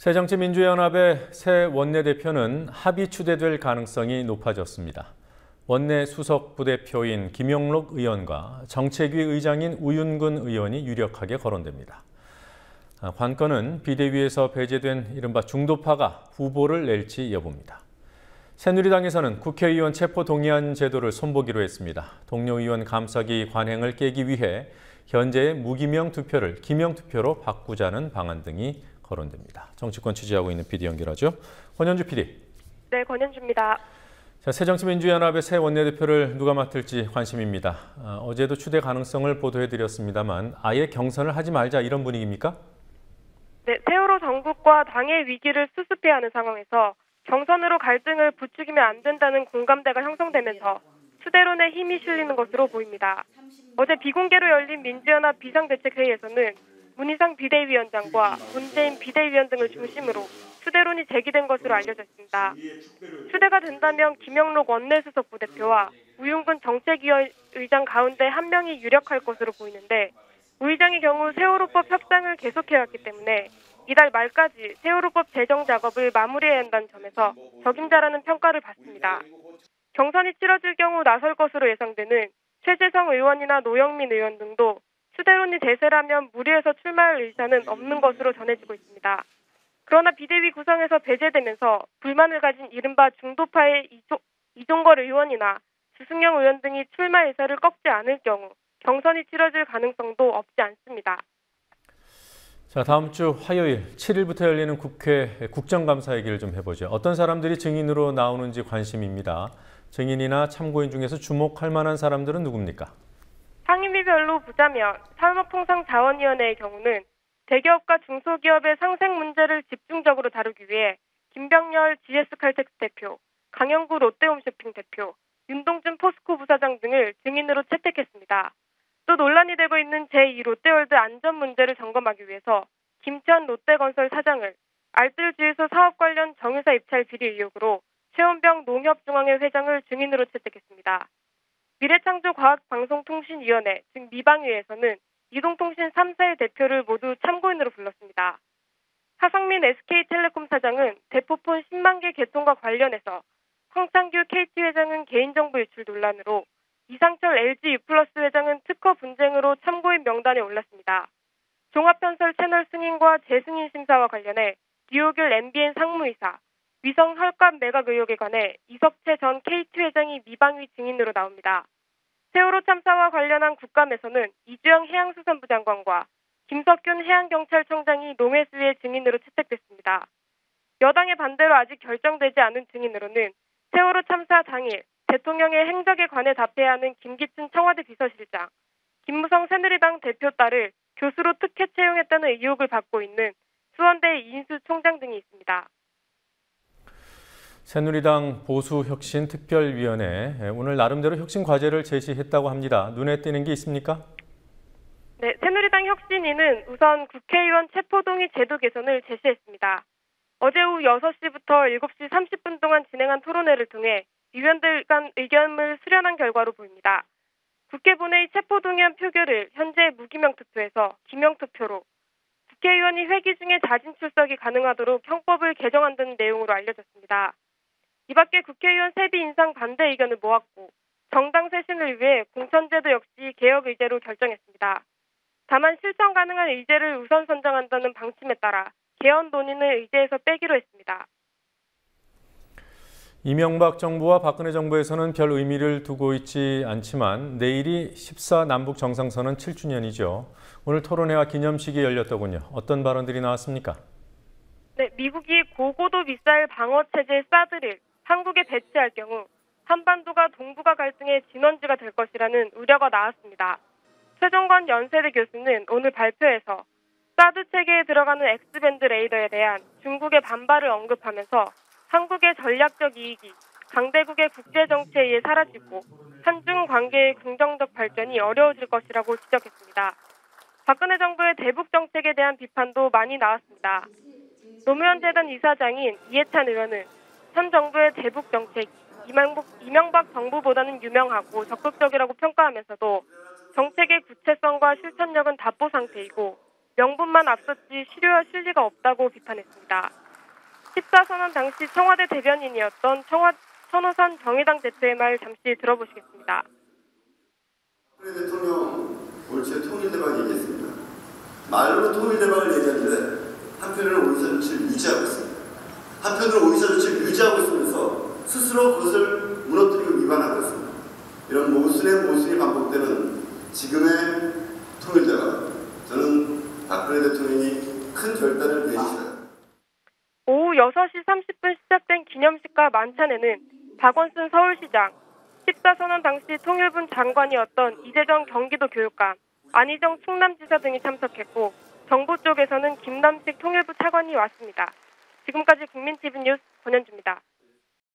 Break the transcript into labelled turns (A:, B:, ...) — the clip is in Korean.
A: 새정치민주연합의 새 원내대표는 합의 추대될 가능성이 높아졌습니다. 원내 수석 부대표인 김영록 의원과 정책위 의장인 우윤근 의원이 유력하게 거론됩니다. 관건은 비대위에서 배제된 이른바 중도파가 후보를 낼지 여부입니다. 새누리당에서는 국회의원 체포동의안 제도를 손보기로 했습니다. 동료 의원 감싸기 관행을 깨기 위해 현재의 무기명 투표를 기명 투표로 바꾸자는 방안 등이 거론됩니다. 정치권 취재하고 있는 PD 연결하죠. 권현주 PD.
B: 네, 권현주입니다.
A: 자, 새정치민주연합의 새 원내대표를 누가 맡을지 관심입니다. 어제도 추대 가능성을 보도해드렸습니다만 아예 경선을 하지 말자 이런 분위기입니까?
B: 네, 세월호 정국과 당의 위기를 수습해야 하는 상황에서 경선으로 갈등을 부추기면 안 된다는 공감대가 형성되면서 추대론에 힘이 실리는 것으로 보입니다. 어제 비공개로 열린 민주연합 비상대책회의에서는 문희상 비대위원장과 문재인 비대위원 등을 중심으로 추대론이 제기된 것으로 알려져 있습니다. 추대가 된다면 김영록 원내수석 부대표와 우윤근 정책위원 의장 가운데 한 명이 유력할 것으로 보이는데 우 의장의 경우 세월호법 협상을 계속해왔기 때문에 이달 말까지 세월호법 제정 작업을 마무리해야 한다는 점에서 적임자라는 평가를 받습니다. 경선이 치러질 경우 나설 것으로 예상되는 최재성 의원이나 노영민 의원 등도 추대론이 대세라면 무리해서 출마할 의사는 없는 것으로 전해지고 있습니다. 그러나 비대위 구성에서 배제되면서 불만을 가진 이른바 중도파의 이종걸 의원이나 주승영 의원 등이 출마 의사를 꺾지 않을 경우 경선이 치러질 가능성도 없지 않습니다.
A: 자, 다음 주 화요일 7일부터 열리는 국회 국정감사 얘기를 좀 해보죠. 어떤 사람들이 증인으로 나오는지 관심입니다. 증인이나 참고인 중에서 주목할 만한 사람들은 누굽니까?
B: 상임위별로 보자면 산업통상자원위원회의 경우는 대기업과 중소기업의 상생 문제를 집중적으로 다루기 위해 김병렬 GS칼텍스 대표, 강영구 롯데홈쇼핑 대표, 윤동준 포스코 부사장 등을 증인으로 채택했습니다. 또 논란이 되고 있는 제2 롯데월드 안전 문제를 점검하기 위해서 김천 롯데건설 사장을 알뜰주유소 사업 관련 정유사 입찰 비리 의혹으로 최원병 농협중앙회 회장을 증인으로 채택했습니다. 미래창조과학방송통신위원회, 즉 미방위에서는 이동통신 3사의 대표를 모두 참고인으로 불렀습니다. 하상민 SK텔레콤 사장은 대포폰 10만 개 개통과 관련해서 황창규 KT 회장은 개인정보 유출 논란으로 이상철 LG U+ 회장은 특허 분쟁으로 참고인 명단에 올랐습니다. 종합편설 채널 승인과 재승인 심사와 관련해 류호길 MBN 상무이사, 위성 헐값 매각 의혹에 관해 이석채 전 KT 회장이 미방위 증인으로 나옵니다. 세월호 참사와 관련한 국감에서는 이주영 해양수산부 장관과 김석균 해양경찰청장이 농해수위의 증인으로 채택됐습니다. 여당의 반대로 아직 결정되지 않은 증인으로는 세월호 참사 당일 대통령의 행적에 관해 답해야 하는 김기춘 청와대 비서실장, 김무성 새누리당 대표 딸을 교수로 특혜 채용했다는 의혹을 받고 있는 수원대 이인수 총장 등이 있습니다.
A: 새누리당 보수혁신특별위원회 오늘 나름대로 혁신 과제를 제시했다고 합니다. 눈에 띄는 게 있습니까?
B: 네, 새누리당 혁신위는 우선 국회의원 체포동의 제도 개선을 제시했습니다. 어제 오후 6시부터 7시 30분 동안 진행한 토론회를 통해 위원들 간 의견을 수렴한 결과로 보입니다. 국회 본회의 체포동의안 표결을 현재 무기명 투표에서 기명 투표로 국회의원이 회기 중에 자진 출석이 가능하도록 형법을 개정한다는 내용으로 알려졌습니다. 이 밖에 국회의원 세비 인상 반대 의견을 모았고 정당 쇄신을 위해 공천제도 역시 개혁 의제로 결정했습니다. 다만 실천 가능한 의제를 우선 선정한다는 방침에 따라 개헌 논의는 의제에서 빼기로 했습니다.
A: 이명박 정부와 박근혜 정부에서는 별 의미를 두고 있지 않지만 내일이 14 남북 정상선언 7주년이죠. 오늘 토론회와 기념식이 열렸더군요. 어떤 발언들이 나왔습니까?
B: 네, 미국이 고고도 미사일 방어 체제 사드를 한국에 배치할 경우 한반도가 동북아 갈등의 진원지가 될 것이라는 우려가 나왔습니다. 최정권 연세대 교수는 오늘 발표에서 사드 체계에 들어가는 X밴드 레이더에 대한 중국의 반발을 언급하면서 한국의 전략적 이익이 강대국의 국제정치에 의해 사라지고 한중 관계의 긍정적 발전이 어려워질 것이라고 지적했습니다. 박근혜 정부의 대북 정책에 대한 비판도 많이 나왔습니다. 노무현 재단 이사장인 이해찬 의원은 현 정부의 대북 정책이 이명박 정부보다는 유명하고 적극적이라고 평가하면서도 정책의 구체성과 실천력은 답보 상태이고 명분만 앞섰지 실효와 실리가 없다고 비판했습니다. 14선언 당시 청와대 대변인이었던 천호선 정의당 대표의 말 잠시 들어보시겠습니다.
C: 박근혜 대통령 올초에 통일대박 얘기했습니다. 말로 통일대박을 얘기하는데 한편으로는 오이사 조치를 유지하고 있습니다. 한편으로는 오이사 조치를 유지하고 있으면서 스스로 그것을 무너뜨리고 위반하고 있습니다. 이런 모순이 반복되는 지금의 통일대박, 저는 박근혜 대통령이 큰 결단을 내리셔야
B: 오후 6시 30분 시작된 기념식과 만찬에는 박원순 서울시장, 14선언 당시 통일부 장관이었던 이재정 경기도 교육감, 안희정 충남지사 등이 참석했고 정부 쪽에서는 김남식 통일부 차관이 왔습니다. 지금까지 국민TV 뉴스 권현주입니다.